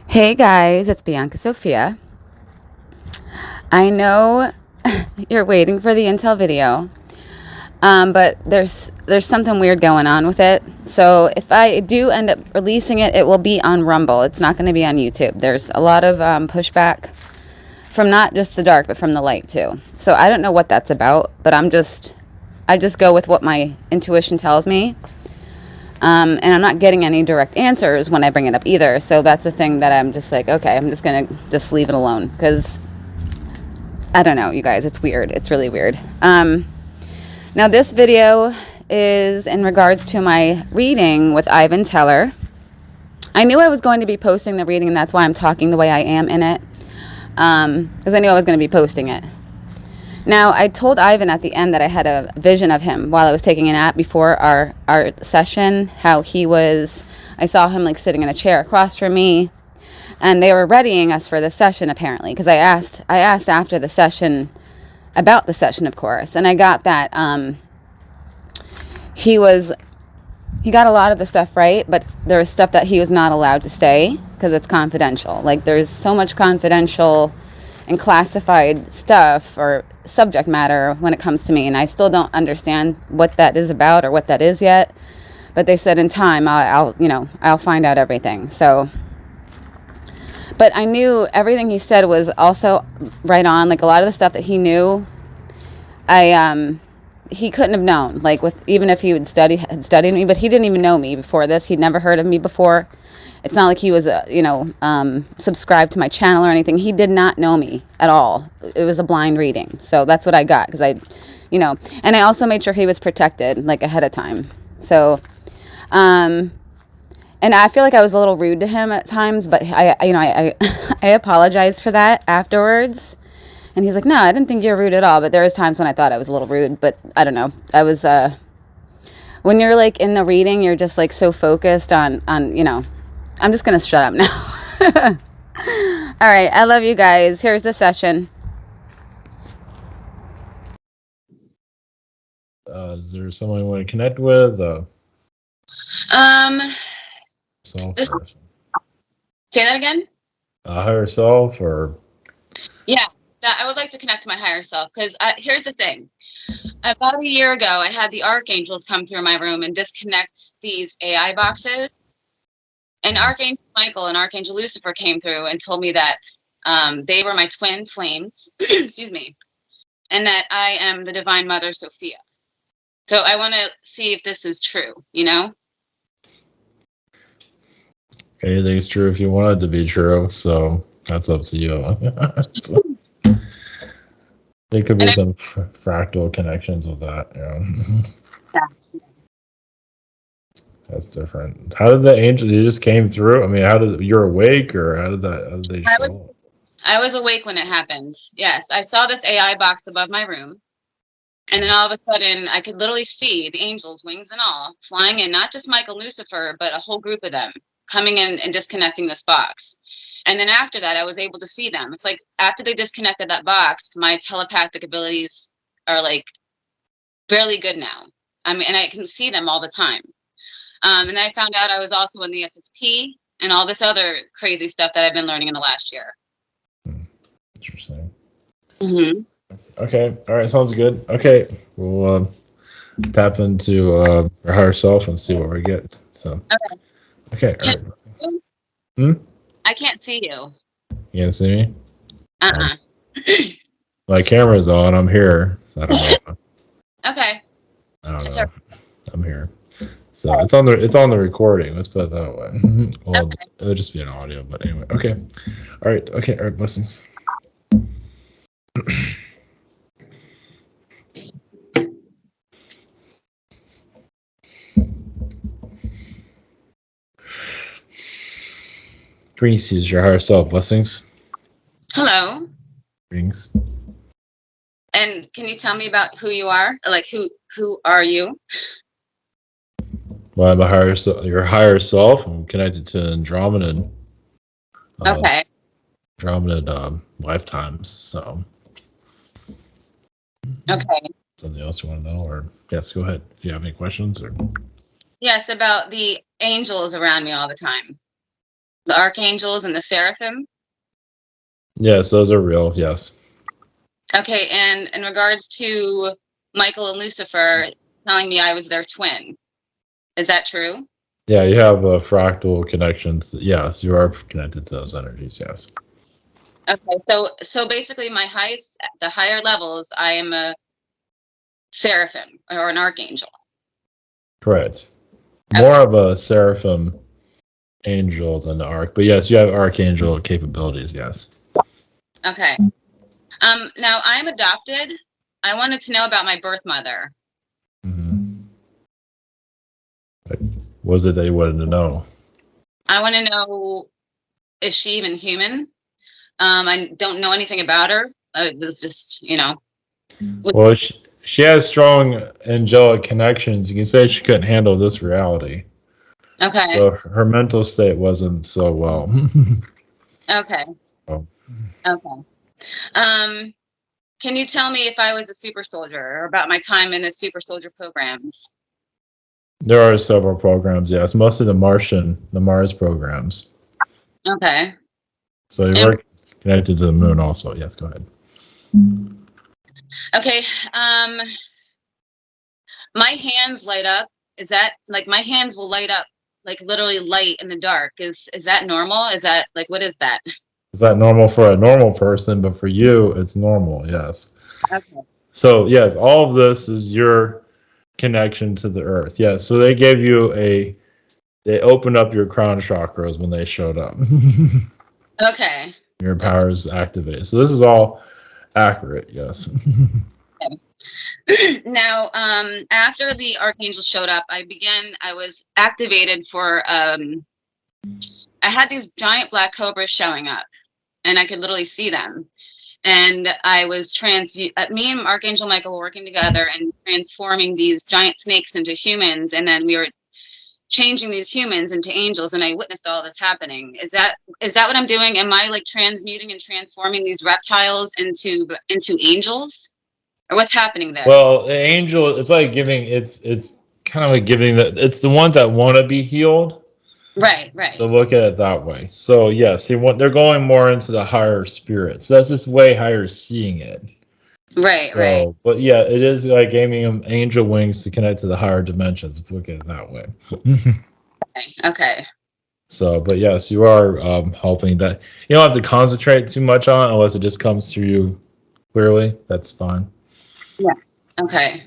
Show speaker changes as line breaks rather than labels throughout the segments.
Hey guys, it's Bianca Sophia. I know you're waiting for the Intel video, but there's something weird going on with it. So if I do end up releasing it, it will be on Rumble. It's not going to be on YouTube. There's a lot of pushback from not just the dark, but from the light too. So I don't know what that's about, but I just go with what my intuition tells me. And I'm not getting any direct answers when I bring it up either. So that's a thing that I'm just like, okay, I'm just going to just leave it alone because I don't know, you guys. It's weird. It's really weird. Now, this video is in regards to my reading with Ivan Teller. I knew I was going to be posting the reading, and that's why I'm talking the way I am in it, because I knew I was going to be posting it. Now, I told Ivan at the end that I had a vision of him while I was taking a nap before our session, how I saw him like sitting in a chair across from me, and they were readying us for the session apparently, because I asked after the session about the session, of course, and I got that he got a lot of the stuff right, but there was stuff that he was not allowed to say because it's confidential. Like there's so much confidential and classified stuff or subject matter when it comes to me, and I still don't understand what that is about or what that is yet. But they said in time I'll find out everything. So, but I knew everything he said was also right on. Like a lot of the stuff that he knew, he couldn't have known. Like even if he had studied me, but he didn't even know me before this. He'd never heard of me before. It's not like he was, subscribed to my channel or anything. He did not know me at all. It was a blind reading. So that's what I got because and I also made sure he was protected like ahead of time. So, and I feel like I was a little rude to him at times, but I apologized for that afterwards. And he's like, no, I didn't think you were rude at all. But there was times when I thought I was a little rude, but I don't know. I was, when you're like in the reading, you're just like so focused on, I'm just going to shut up now. All right. I love you guys. Here's the session.
Is there someone you want to connect with?
Say that again.
Higher self or?
Yeah, I would like to connect to my higher self because here's the thing. About a year ago, I had the archangels come through my room and disconnect these AI boxes. And Archangel Michael and Archangel Lucifer came through and told me that they were my twin flames, excuse me, and that I am the Divine Mother Sophia. So I want to see if this is true,
Anything's true if you want it to be true, so that's up to you. There could be some fractal connections with that. Yeah. That's different. How did the angel? You just came through. I mean, you're awake, or how did they show up?
I was awake when it happened. Yes, I saw this AI box above my room, and then all of a sudden, I could literally see the angels, wings and all, flying in. Not just Michael Lucifer, but a whole group of them coming in and disconnecting this box. And then after that, I was able to see them. It's like after they disconnected that box, my telepathic abilities are like barely good now. I mean, and I can see them all the time. And then I found out I was also in the SSP and all this other crazy stuff that I've been learning in the last year.
Interesting.
Mm-hmm.
Okay. All right. Sounds good. Okay. We'll tap into our higher self and see what we get. So. Okay. All right.
I can't see you.
You can't see me? My camera's on. I'm here. So I don't know.
Okay.
I don't know. I'm here. So it's on the recording. Let's put it that way. Well, okay. It'll just be an audio, but anyway. Okay. All right. Okay. All right. Blessings. Greetings to your higher self. Blessings.
Hello.
Greetings.
And can you tell me about who you are? Like who are you?
Well, I'm your higher self. I'm connected to Andromedan.
Okay.
Andromedan lifetimes. So.
Okay.
Something else you want to know, or yes, go ahead. Do you have any questions, or?
Yes, about the angels around me all the time. The archangels and the seraphim.
Yes, those are real. Yes.
Okay, and in regards to Michael and Lucifer telling me I was their twin, is that true?
Yeah, you have fractal connections. Yes, you are connected to those energies. Yes.
Okay, so basically, the higher levels, I am a seraphim or an archangel.
Correct.
Okay.
More of a seraphim angel than the arc, but yes, you have archangel capabilities. Yes.
Okay. Now I'm adopted. I wanted to know about my birth mother.
Mm-hmm. What was it that you wanted to know?
I want to know, is she even human? I don't know anything about her. It was just,
Well, she has strong angelic connections. You can say she couldn't handle this reality.
Okay.
So her mental state wasn't so well.
Okay.
So,
Okay. Can you tell me if I was a super soldier or about my time in the super soldier programs?
there are several programs, yes, mostly the Mars programs.
Okay.
So you
And,
were connected to the moon also. Yes, go ahead.
okay. My hands light up. Is that like my hands will light up, like literally light in the dark? Is that normal? Is that like what is that?
Is that normal for a normal person? But for you, it's normal, yes.
Okay.
So, yes, all of this is your connection to the earth. Yes, so they opened up your crown chakras when they showed up.
Okay.
Your powers activate. So, this is all accurate, yes.
Now, after the archangel showed up, I was activated for, I had these giant black cobras showing up, and I could literally see them. And I was me and Archangel Michael were working together and transforming these giant snakes into humans, and then we were changing these humans into angels, and I witnessed all this happening. Is that what I'm doing? Am I like transmuting and transforming these reptiles into angels? Or what's happening there?
Well, the angel, it's like giving, it's kind of like giving it's the ones that want to be healed.
Right.
So look at it that way. So yes, they're going more into the higher spirits. So that's just way higher seeing it.
Right.
But yeah, it is like giving them angel wings to connect to the higher dimensions. If you look at it that way.
Okay.
So, but yes, you are helping that. You don't have to concentrate too much on it unless it just comes to you clearly. That's fine.
Yeah. Okay.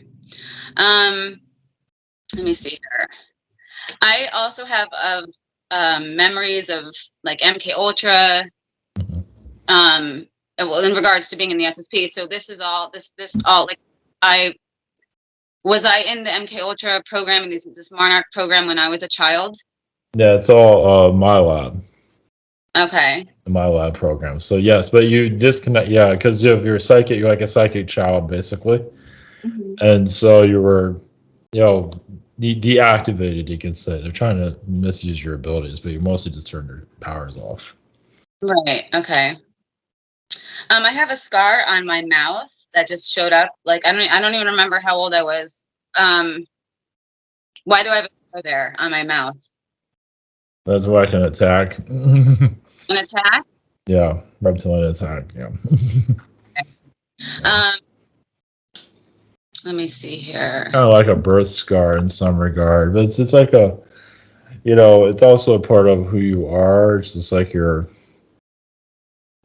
Let me see here. I also have memories of like MK Ultra. Well, in regards to being in the SSP. So this is all like I in the MK Ultra program and this Monarch program when I was a child.
Yeah, it's all my lab.
Okay.
The my lab program. So yes, but you disconnect. Yeah, because if you're psychic, you're like a psychic child basically, and so you were, deactivated. You can say they're trying to misuse your abilities, but you mostly just turn your powers off.
Right. Okay. I have a scar on my mouth that just showed up. Like I don't even remember how old I was. Why do I have a scar there on my mouth?
That's why I can attack.
An attack?
Yeah, reptilian attack. Yeah.
Let me see here.
Kind of like a birth scar in some regard, but it's like it's also a part of who you are. It's just like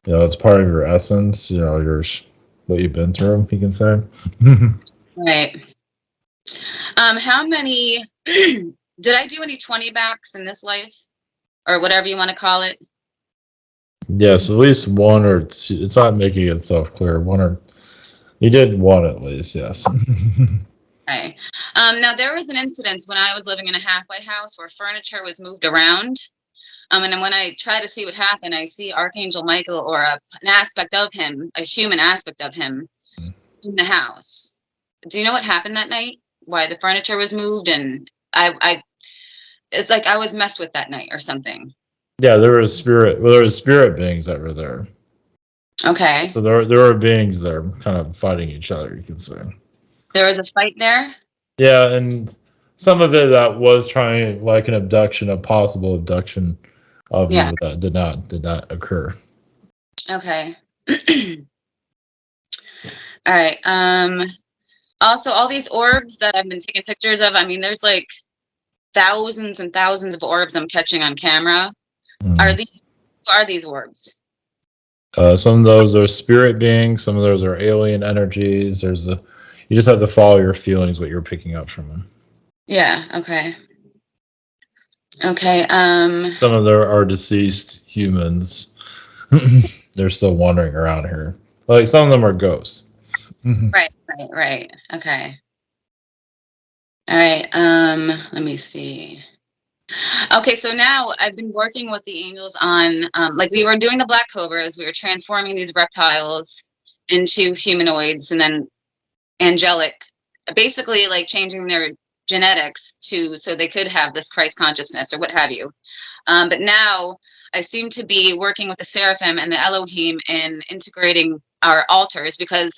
it's part of your essence. What you've been through. You can say.
Right. How many did I do any 20 backs in this life, or whatever you want to call it?
Yes, at least one or two. It's not making itself clear. You did one at least. Yes.
Okay. Now there was an incident when I was living in a halfway house where furniture was moved around. And then when I try to see what happened, I see Archangel Michael or an aspect of him, a human aspect of him, in the house. Do you know what happened that night? Why the furniture was moved? And it's like I was messed with that night or something.
Yeah, there was spirit. Well, there was spirit beings that were there.
Okay.
So there were beings there, kind of fighting each other. You could say.
There was a fight there.
Yeah, and some of it that was trying like an abduction, a possible abduction of
Yeah.
you that did not occur.
Okay. All right. Also, all these orbs that I've been taking pictures of, I mean, there's like thousands and thousands of orbs I'm catching on camera. Are
Mm.
these Who are these orbs?
Some of those are spirit beings. Some of those are alien energies. You just have to follow your feelings, what you're picking up from them.
Yeah. Okay. Okay.
Some of them are deceased humans. They're still wandering around here. Like some of them are ghosts.
Right. Right. Right. Okay. All right. Let me see. Okay, so now I've been working with the angels on, like we were doing the black cobras, we were transforming these reptiles into humanoids, and then angelic, basically like changing their genetics to so they could have this Christ consciousness or what have you. But now I seem to be working with the seraphim and the Elohim and integrating our altars because,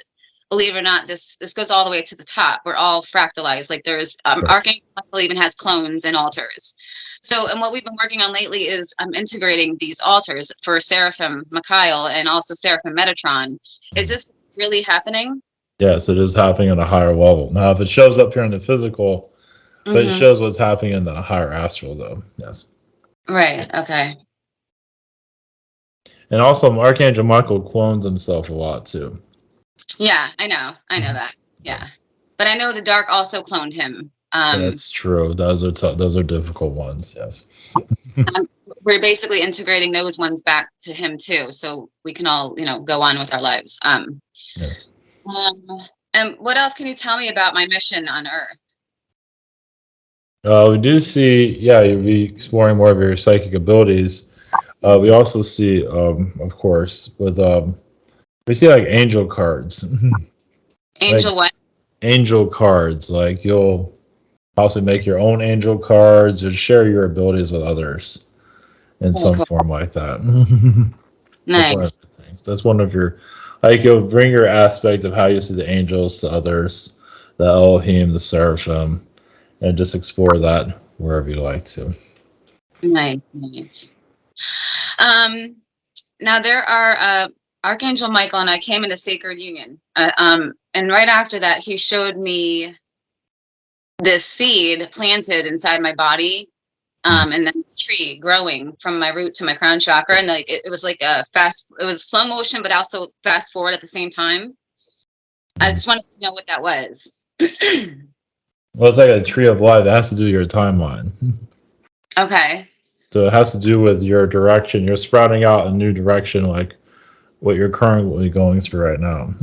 believe it or not, this goes all the way to the top. We're all fractalized. Like there's
Right.
Archangel Michael even has clones and altars. So, and what we've been working on lately is integrating these altars for Seraphim Michael and also Seraphim Metatron. Is this really happening?
Yes, it is happening at a higher level. Now, if it shows up here in the physical, but it
Mm-hmm.
shows what's happening in the higher astral, though. Yes.
Right. Okay.
And also, Archangel Michael clones himself a lot, too.
Yeah, I know. I know that. Yeah. But I know the dark also cloned him.
That's true. Those are difficult ones. Yes.
We're basically integrating those ones back to him too, so we can all, go on with our lives.
Yes.
And what else can you tell me about my mission on Earth?
We do see, yeah, you'll be exploring more of your psychic abilities. We also see, of course, we see like angel cards.
Angel what?
Angel cards. Like you'll also make your own angel cards or share your abilities with others in
Oh,
some
cool.
form like that. That's one
Nice.
of the things. That's one of your, like you'll bring your aspect of how you see the angels to others, the Elohim, the seraphim, and just explore that wherever you like to.
Nice. Nice. Now there are Archangel Michael and I came into sacred union. And right after that, he showed me this seed planted inside my body. And then this tree growing from my root to my crown chakra, and like it was like it was slow motion, but also fast forward at the same time. I just wanted to know what that was.
Well, it's like a tree of life. It has to do with your timeline.
Okay.
So it has to do with your direction. You're sprouting out a new direction, like what you're currently going through right now.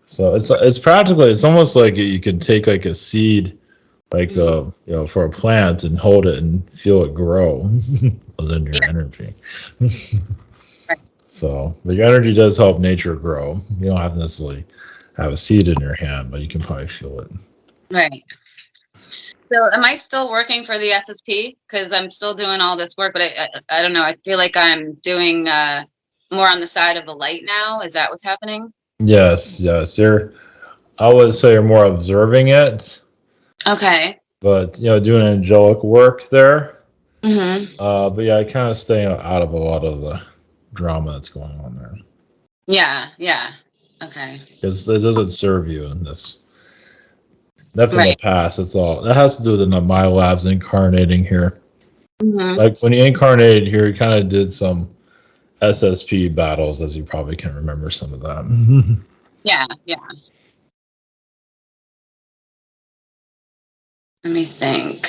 So it's practically it's almost like you can take like a seed, like for a plant and hold it and feel it grow within your energy. So but your energy does help nature grow. You don't have to necessarily have a seed in your hand, but you can probably feel it.
Right. So am I still working for the SSP? Because I'm still doing all this work, but I don't know. I feel like I'm doing more on the side of the light now. Is that what's happening?
Yes. I would say you're more observing it.
Okay.
But doing angelic work there.
Mm-hmm.
But yeah, kind of staying out of a lot of the drama that's going on there.
Yeah. Yeah. Okay.
Because it doesn't serve you in this. That's in the
Right.
past. It's all that has to do with the my labs incarnating here.
Mm-hmm.
Like when you incarnated here, you kind of did some SSP battles, as you probably can remember some of that.
Yeah. Yeah. Let me think.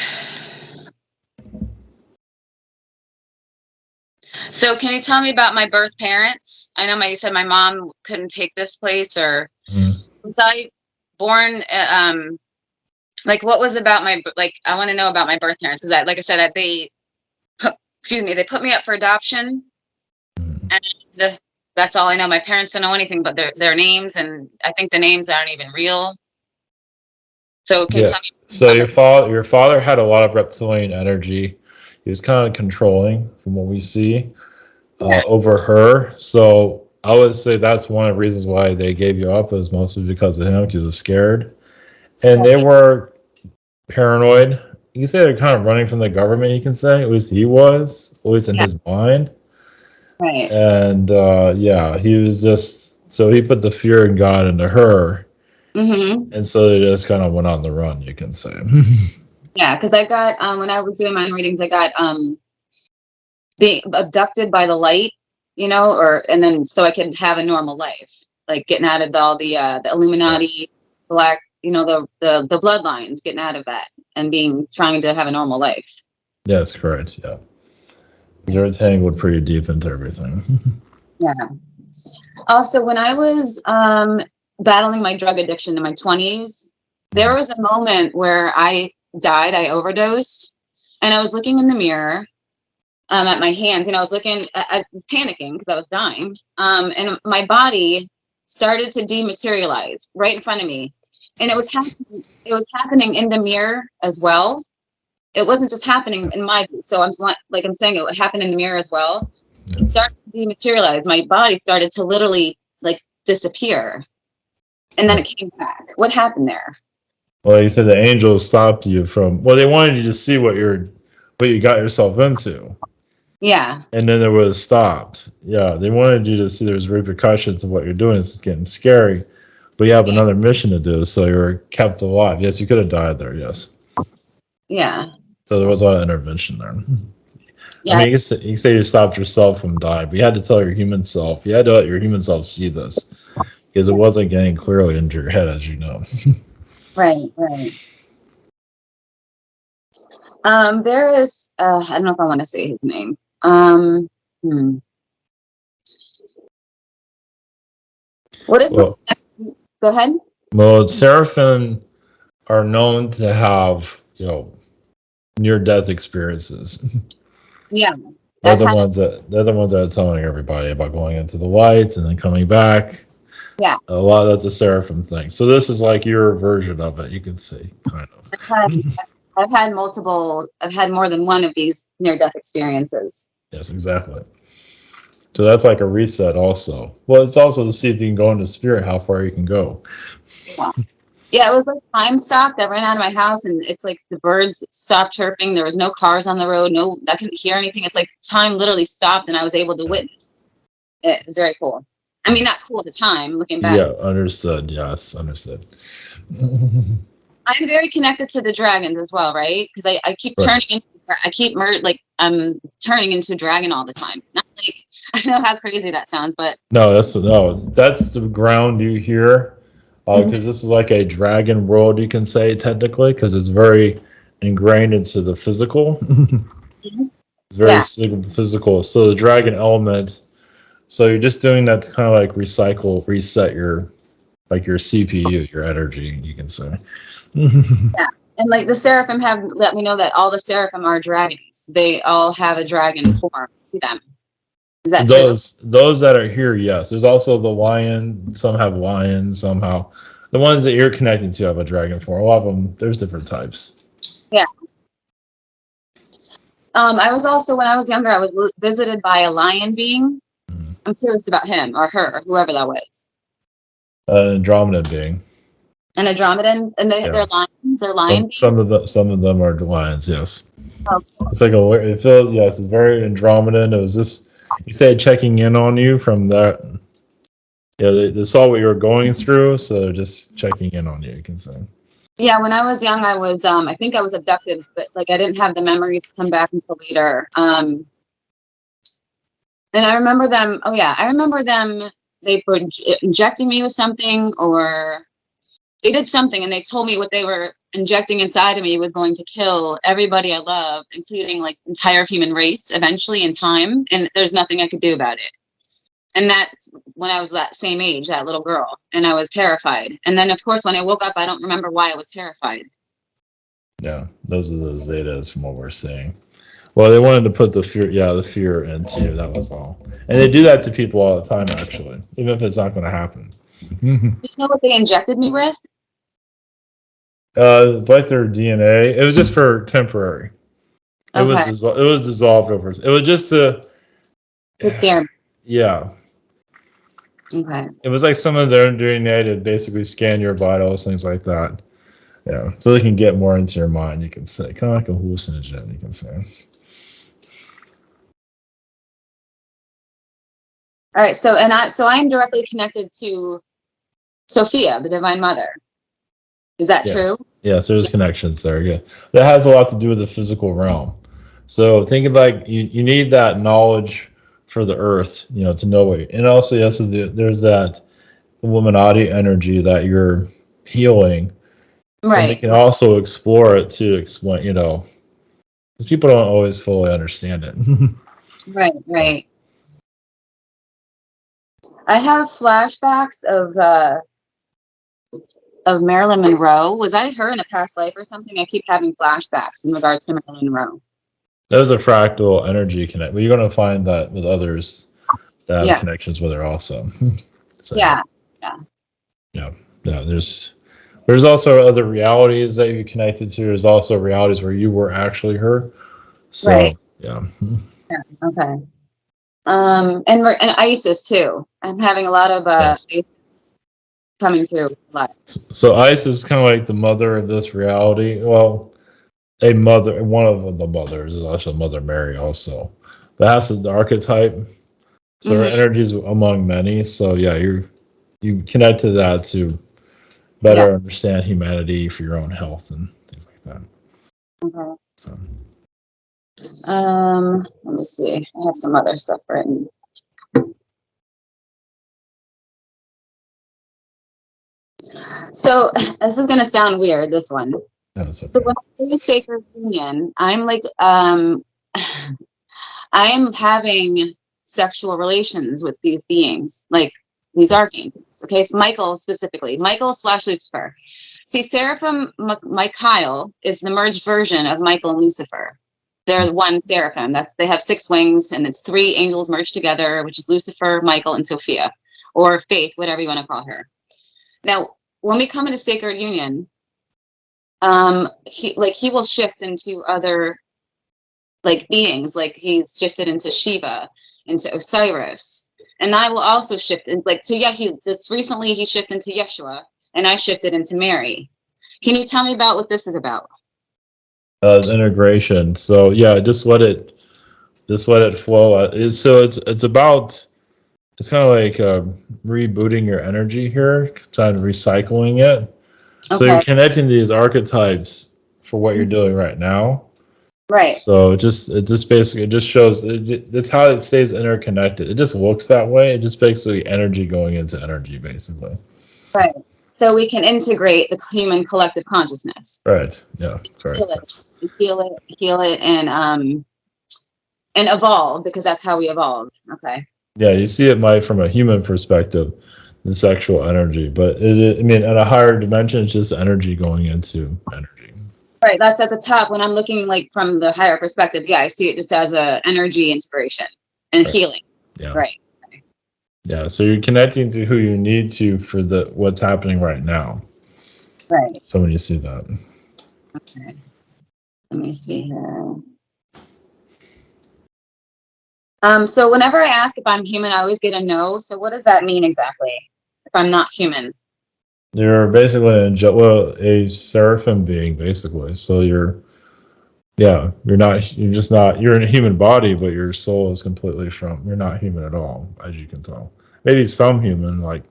So can you tell me about my birth parents? I know you said my mom couldn't take this place, or was I born, like what was about I want to know about my birth parents, because like I said, that they put me up for adoption, and that's all I know. My parents don't know anything but their names, and I think the names aren't even real. So can you tell me?
So your father had a lot of reptilian energy. He was kind of controlling, from what we see, over her. So I would say that's one of the reasons why they gave you up, is mostly because of him. He was scared, and they were paranoid you can say they're kind of running from the government. You can say at least he was, at least in his mind.
Right.
And yeah, he was just so he put the fear in God into her, and so they just kind of went on the run. You can say.
Yeah, because I got when I was doing my readings, I got being abducted by the light, and then so I could have a normal life, like getting out of all the Illuminati, black, the bloodlines, getting out of that and trying to have a normal life.
Yes, correct. Yeah, they're tangled pretty deep into everything.
Yeah. Also, when I was battling my drug addiction in my 20s, there was a moment where I died. I overdosed, and I was looking in the mirror at my hands, and I was panicking because I was dying. And my body started to dematerialize right in front of me, and it was happening in the mirror as well. It wasn't just happening in my. So I'm saying it happened in the mirror as well. It started to dematerialize. My body started to literally disappear, and then it came back. What happened there?
Well, you said the angels stopped you from. Well, they wanted you to see what you got yourself into.
Yeah.
And then it was stopped. Yeah, they wanted you to see there's repercussions of what you're doing. It's getting scary, but you have another mission to do, so you were kept alive. Yes, you could have died there. Yes.
Yeah.
So there was a lot of intervention there.
Yeah.
I mean, you can say you stopped yourself from dying, but you had to tell your human self. You had to let your human self see this because it wasn't getting clearly into your head, as you know.
Right. There is, I don't know if I want to say his name. What is?
Well,
go ahead.
Well, seraphim are known to have, near-death experiences.
Yeah.
They're the ones that are telling everybody about going into the light and then coming back.
Yeah.
A lot that's a seraphim thing. So this is like your version of it, you could say, kind of.
I've had more than one of these near-death experiences.
Yes, exactly. So that's like a reset also. Well, it's also to see if you can go into spirit, how far you can go.
Yeah, it was like time stopped. I ran out of my house, and it's like the birds stopped chirping. There was no cars on the road. No, I couldn't hear anything. It's like time literally stopped, and I was able to witness. It was very cool. I mean, not cool at the time, looking back.
Yeah, understood. Yes, understood.
I'm very connected to the dragons as well, right? Because I keep turning into, I'm turning into a dragon all the time. Not like, I know how crazy that sounds, but
that's the ground you hear, because this is like a dragon world, you can say technically, because it's very ingrained into the physical. It's very physical. So the dragon element. So you're just doing that to kind of like reset your CPU, your energy, you can say.
Yeah, and like the seraphim have let me know that all the seraphim are dragons. They all have a dragon form to them. Is that true?
Those that are here, yes. There's also the lion. Some have lions. Somehow, the ones that you're connecting to have a dragon form. A lot of them. There's different types.
Yeah. I was also, when I was younger, I was visited by a lion being. I'm curious about him or her, or whoever that was.
An Andromedan being.
An Andromedan, and they're lions. They're lions.
Some of them are lions. Yes.
Oh.
It's like yes, it's very Andromedan. It was just you say checking in on you from that. Yeah, they saw what you were going through, so they're just checking in on you. You can say.
Yeah, when I was young, I was I think I was abducted, but like I didn't have the memories come back until later. And I remember them. Oh yeah, I remember them. They were injecting me with something, or they did something, and they told me what they were injecting inside of me was going to kill everybody I love, including like entire human race eventually in time. And there's nothing I could do about it. And that's when I was that same age, that little girl, and I was terrified. And then, of course, when I woke up, I don't remember why I was terrified.
Yeah, those are the Zetas from what we're seeing. Well, they wanted to put the fear into you. That was all. And they do that to people all the time, actually, even if it's not going to happen.
Do you know what they injected me with?
It's like their DNA. It was just for temporary. It was dissolved over. It was just
to scare me.
Yeah.
Okay.
It was like some of their DNA to basically scan your vitals, things like that. Yeah, so they can get more into your mind. You can say kind of like a hallucinogen. You can say.
All right. So I'm directly connected to Sophia, the Divine Mother. Is that true?
Yes, there's connections there. Yeah, that has a lot to do with the physical realm. So think of like you need that knowledge for the earth, to know it. And also, yes, there's that Illuminati energy that you're healing, and they
Right.
can also explore it to explain, because people don't always fully understand it.
Right.
So,
Right. I have flashbacks of Marilyn Monroe. Was I her in a past life or something? I keep having flashbacks in regards to Marilyn Monroe.
there's a fractal energy connect, but you're going to find that with others that have
Yeah.
connections with her also. So
Yeah. Yeah.
yeah, yeah. There's also other realities that you're connected to. There's also realities where you were actually her.
Right.
So yeah.
Yeah. Okay. And ISIS too. I'm having a lot of
Yes.
ISIS coming through. A lot.
So Ice is kind of like the mother of this reality. Well, a mother, one of the mothers is also Mother Mary also. But that's the archetype. So her
Mhm.
energy is among many. So yeah, you connect to that to
Yeah.
better understand humanity for your own health and things like that.
Okay.
So
Let me see. I have some other stuff written. So this is gonna sound weird, this one.
that's
So
okay.
when I say sacred union, I'm like I'm having sexual relations with these beings, like these archangels. Okay, it's Michael specifically, Michael/Lucifer. See, Seraphim Michael is the merged version of Michael and Lucifer. They're one seraphim. They have 6 wings, and it's 3 angels merged together, which is Lucifer, Michael, and Sophia, or Faith, whatever you want to call her. Now, when we come into sacred union, he will shift into other like beings, like he's shifted into Shiva, into Osiris, and I will also shift in like to he just recently he shifted into Yeshua, and I shifted into Mary. Can you tell me about what this is about?
Integration. So yeah, just let it flow. It's about it's kind of like rebooting your energy here, kind of recycling it. So you're
Okay.
connecting these archetypes for what you're doing right now.
Right.
So it just basically it just shows that's how it stays interconnected. It just looks that way. It just basically energy going into energy, basically.
Right. So we can integrate the human collective consciousness.
Right. Yeah. Correct.
Heal it, heal it, and evolve, because that's how we evolve. Okay.
Yeah. You see it might from a human perspective, the sexual energy, but I mean, at a higher dimension, it's just energy going into energy.
Right. That's at the top. When I'm looking like from the higher perspective, yeah, I see it just as a energy integration and
Right.
healing.
Yeah.
Right.
Yeah. So you're connecting to who you need to for the what's happening right now.
Right.
So when you see that.
Okay. Let me see here. So whenever I ask if I'm human, I always get a no. So what does that mean exactly? If I'm not human?
You're basically a seraphim being, basically. So you're in a human body, but your soul is completely you're not human at all, as you can tell. Maybe some human, like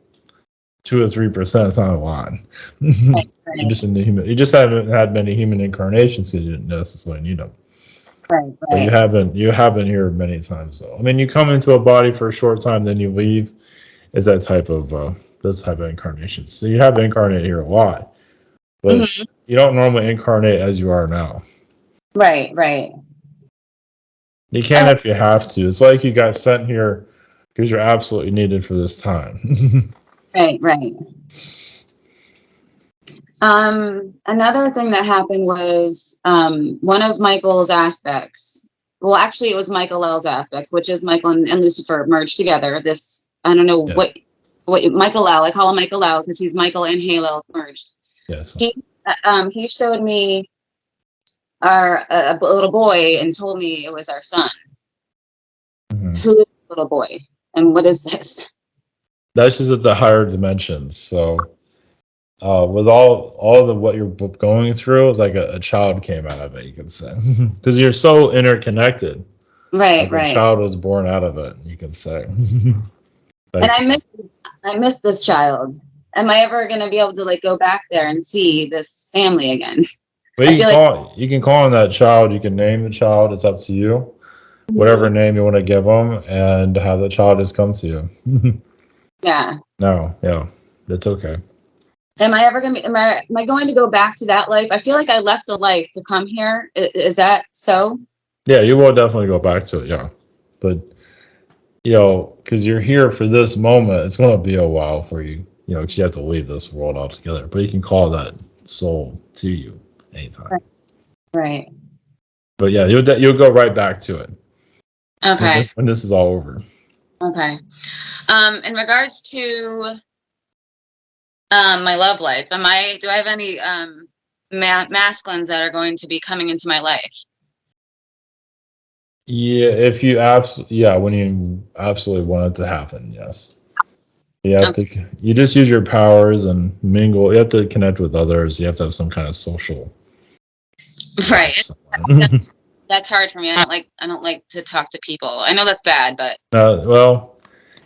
2 or 3%, it's not a lot.
Right.
You're
Right.
just in the human, you just haven't had many human incarnations because you didn't necessarily need them.
Right.
But you
Right.
haven't here many times though. I mean, you come into a body for a short time, then you leave. Is that type of those type of incarnations. So you have incarnated here a lot, but
Mhm.
you don't normally incarnate as you are now.
Right. Right.
You can if you have to. It's like you got sent here because you're absolutely needed for this time.
Right. Right. Another thing that happened was one of Michael's aspects. Well, actually, it was Michael L's aspects, which is Michael and Lucifer merged together. This I don't know
Yes.
what Michael L. I call him Michael L because he's Michael and Halo merged.
Yes.
He showed me a little boy and told me it was our son.
Mhm.
Who is this little boy and what is this?
That's just at the higher dimensions. So with all the what you're going through, it's like a child came out of it, you can say, because you're so interconnected.
Right,
Like a
right.
child was born out of it, you can say.
And
Like,
I miss this child. Am I ever gonna be able to like go back there and see this family again?
but
I feel like
you can call him that child. You can name the child. It's up to you. Whatever name you want to give them, and have the child just come to you.
yeah.
No, yeah, that's okay.
Am I ever gonna be, am I going to go back to that life? I feel like I left a life to come here. Is that so?
Yeah, you will definitely go back to it. Yeah, but because you're here for this moment, it's going to be a while for you. Because you have to leave this world altogether. But you can call that soul to you anytime.
Right.
But yeah, you'll go right back to it
Okay.
when this is all over.
Okay. In regards to my love life, do I have any masculines that are going to be coming into my life?
Yeah, if you when you absolutely want it to happen, yes. You have
Okay.
to. You just use your powers and mingle. You have to connect with others. You have to have some kind of social
Right.
life. Someone.
That's hard for me. I don't like to talk to people. I know that's bad, but
Well,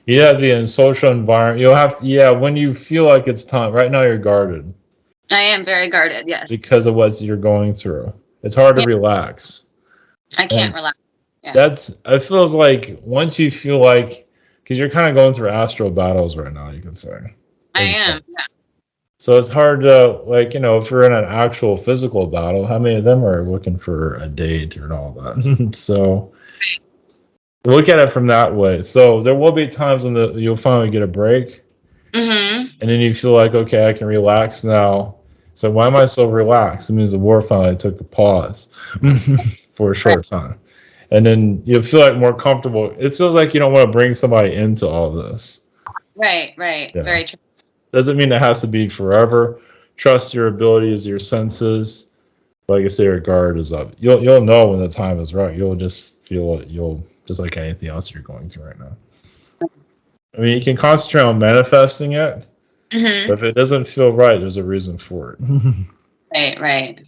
you have to be in a social environment. You'll have to. Yeah, when you feel like it's time. Right now, you're guarded
I am very guarded. Yes.
because of what you're going through. It's hard to
Yeah,
relax,
I can't
and
relax. Yeah.
it feels like once you feel like, because you're kind of going through astral battles right now, you can say.
I am. Yeah.
So it's hard to, like, if you're in an actual physical battle, how many of them are looking for a date and all that? So look at it from that way. So there will be times when you'll finally get a break,
Mm-hmm.
and then you feel like, okay, I can relax now. So why am I so relaxed? It means the war finally took a pause for a
Right.
short time. And then you'll feel like more comfortable. It feels like you don't want to bring somebody into all this.
Right. Right.
Yeah.
Very true.
Doesn't mean it has to be forever. Trust your abilities, your senses. Like I say, your guard is up. You'll know when the time is right. You'll just feel it. You'll just like anything else you're going through right now. I mean, you can concentrate on manifesting it, but
Mm-hmm.
if it doesn't feel right, there's a reason for it.
Right. Right.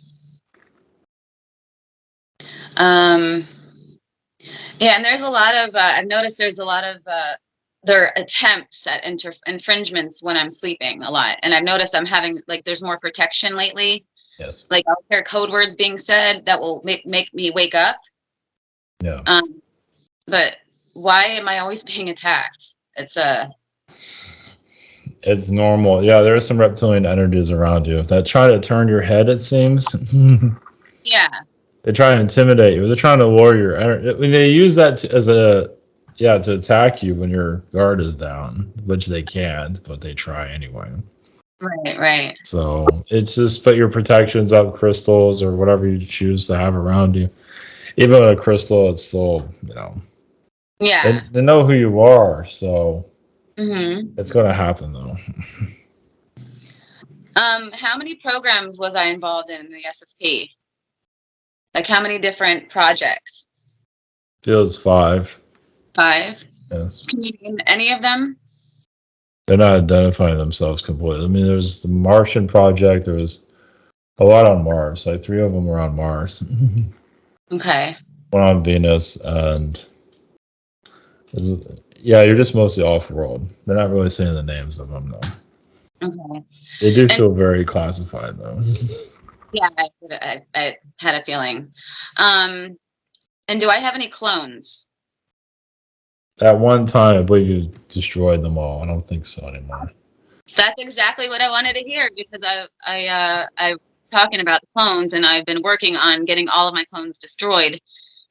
Um. Yeah, and there's a lot of I've noticed there's a lot of their attempts at infringements when I'm sleeping a lot, and I've noticed I'm having like there's more protection lately.
Yes.
Like I'll hear code words being said that will make me wake up.
Yeah.
But why am I always being attacked? It's a
It's normal. Yeah, there are some reptilian energies around you that try to turn your head, it seems.
yeah,
They try to intimidate you. They're trying to lure your energy. I mean, they use that to attack you when your guard is down, which they can't, but they try anyway.
right, right.
So it's just put your protections up, crystals or whatever you choose to have around you. Even with a crystal, it's still,
Yeah.
they know who you are, so
hmm
it's going to happen though.
How many programs was I involved in the SSP? Like how many different projects?
Feels 5.
5.
Yes.
Can you name any of them?
They're not identifying themselves completely. I mean, there's the Martian project. There was a lot on Mars. Like 3 of them were on Mars,
Okay.
one on Venus, and yeah, you're just mostly off world. They're not really saying the names of them though.
Okay.
They do
And
feel very classified though.
yeah, I had a feeling. And do I have any clones?
At one time, I believe you destroyed them all. I don't think so anymore.
That's exactly what I wanted to hear because I'm talking about the clones and I've been working on getting all of my clones destroyed.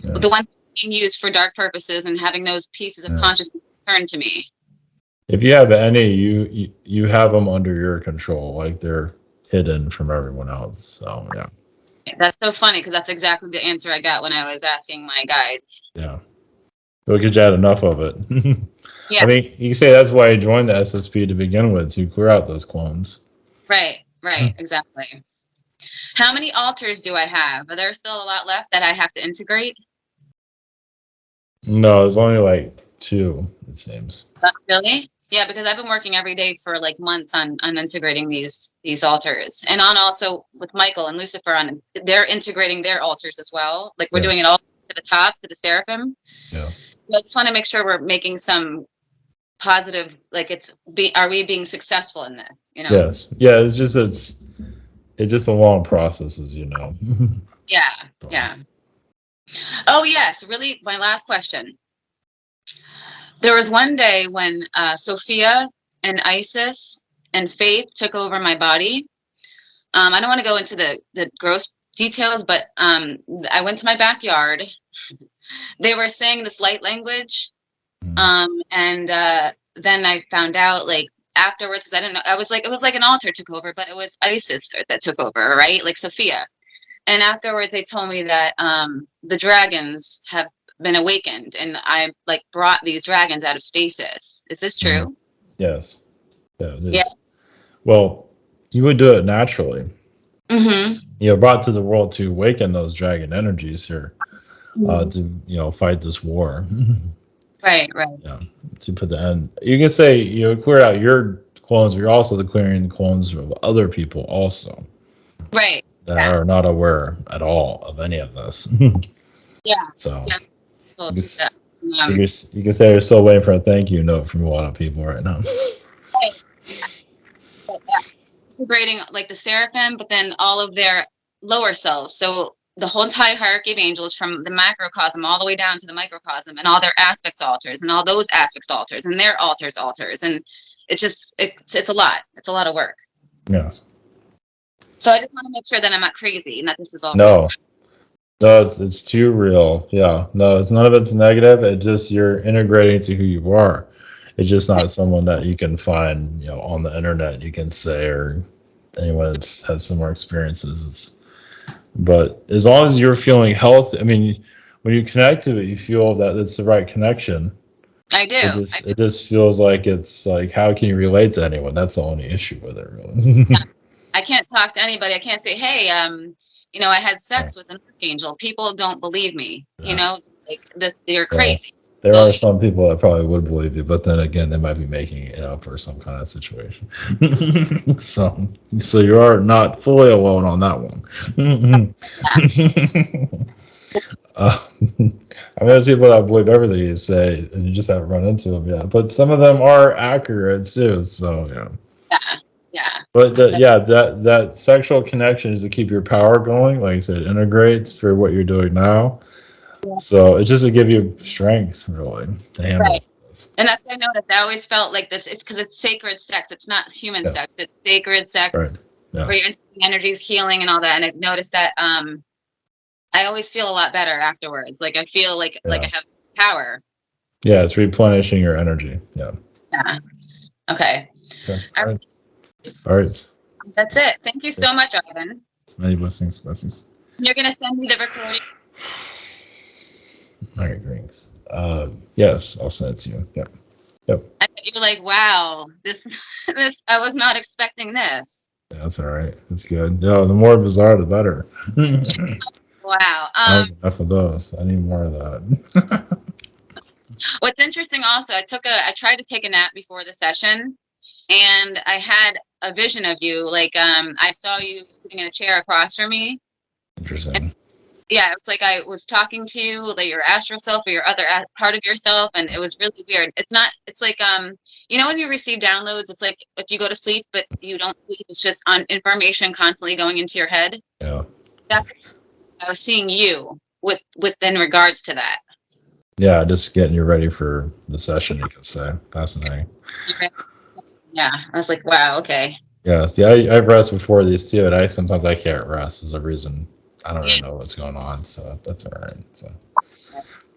Yeah.
The ones being used for dark purposes and having those pieces of
Yeah.
consciousness returned to me.
If you have any, you have them under your control. Like they're hidden from everyone else. So yeah.
That's so funny because that's exactly the answer I got when I was asking my guides.
Yeah. Because you had enough of it.
Yeah,
I mean, you can say that's why I joined the SSP to begin with, to clear out those clones.
right, exactly. How many altars do I have? Are there still a lot left that I have to integrate?
No, there's only like 2, it seems.
Not really. Yeah, because I've been working every day for like months on integrating these altars, and on also with Michael and Lucifer on they're integrating their altars as well. Like we're doing
Yes.
it all to the top to the seraphim.
Yeah.
So I just want to make sure we're making some positive, like are we being successful in this? You know?
Yes. Yeah. It's just a long process, as you know.
Yeah,
So,
yeah. Oh yes, really. My last question. There was one day when Sophia and Isis and Faith took over my body. I don't want to go into the gross details, but I went to my backyard. They were saying this light language,
mm,
and then I found out like afterwards because I didn't know. I was like, it was like an altar took over, but it was Isis that took over, right? Like Sophia. And afterwards, they told me that the dragons have been awakened, and I like brought these dragons out of stasis. Is this
mm,
true?
yes. Yeah. It
Yeah.
is. Well, you would do it naturally.
Mm-hmm.
Brought to the world to awaken those dragon energies here,
Mm-hmm.
to fight this war.
Right. Right.
Yeah, to put the end. You can say clear out your clones, but you're also clearing the clones of other people also
Right.
that
Yeah.
are not aware at all of any of this.
Yeah.
So
Yeah.
you
Well,
can,
yeah.
you can say you're still waiting for a thank you note from a lot of people right now.
Right. Yeah. Integrating like the seraphim, but then all of their lower selves. So the whole entire hierarchy of angels from the macrocosm all the way down to the microcosm, and all their aspects altars, and all those aspects altars, and their altars, and it's a lot. It's a lot of work.
Yes.
So I just want to make sure that I'm not crazy and that this is all real.
No. No, it's too real. Yeah. No, it's none of it's negative. It just you're integrating to who you are. It's just not someone that you can find, on the internet. You can say or anyone that's had similar experiences. But as long as you're feeling healthy, I mean, when you connect to it, you feel that it's the right connection.
I do.
It just feels like it's like, how can you relate to anyone? That's the only issue with it, really.
I can't talk to anybody. I can't say, hey, I had sex with an archangel. People don't believe me.
Yeah.
Like you're
Well,
crazy.
there
Well,
are some people that probably would believe you, but then again, they might be making it up for some kind of situation. So you are not fully alone on that one. I mean, there's people that believe everything you say, and you just haven't run into them yet. But some of them are accurate too. So yeah.
yeah.
But that sexual connection is to keep your power going. Like I said, integrates for what you're doing now. So it's just to give you strength, really, to handle
Right.
this.
And that's what I noticed. I always felt like this. It's because it's sacred sex. It's not human
Yeah.
sex. It's sacred sex
Right. Yeah.
where your energies healing and all that. And I've noticed that I always feel a lot better afterwards. Like I feel like I have power.
Yeah, it's replenishing your energy. Yeah.
Yeah. Okay.
All right. All right.
That's it. Thank you so much, Ivan.
Many blessings. Blessings.
You're gonna send me the recording.
All right, drinks. Yes, I'll send it to you. Yep.
You're like, wow, this I was not expecting this.
Yeah, that's all right. That's good. No, the more bizarre, the better.
Wow.
I have enough of those. I need more of that.
What's interesting also, I tried to take a nap before the session, and I had a vision of you. Like, I saw you sitting in a chair across from me.
Interesting.
Yeah, it's like I was talking to you, like your astral self or your other part of yourself, and it was really weird. It's like when you receive downloads, it's like if you go to sleep but you don't sleep, it's just on information constantly going into your head.
Yeah.
I was seeing you with in regards to that.
Yeah, just getting you ready for the session, you could say. Fascinating.
Yeah, I was like, wow, okay.
Yes, yeah, I've rest before these too, and sometimes I can't rest. There's a reason. I don't really know what's going on, so that's all right.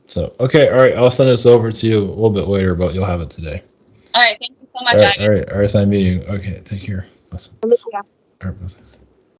So okay, all right. I'll send this over to you a little bit later, but you'll have it today.
All right, thank you so much.
All right. Nice meeting you. Okay, take care. Blessings. All right, blessings.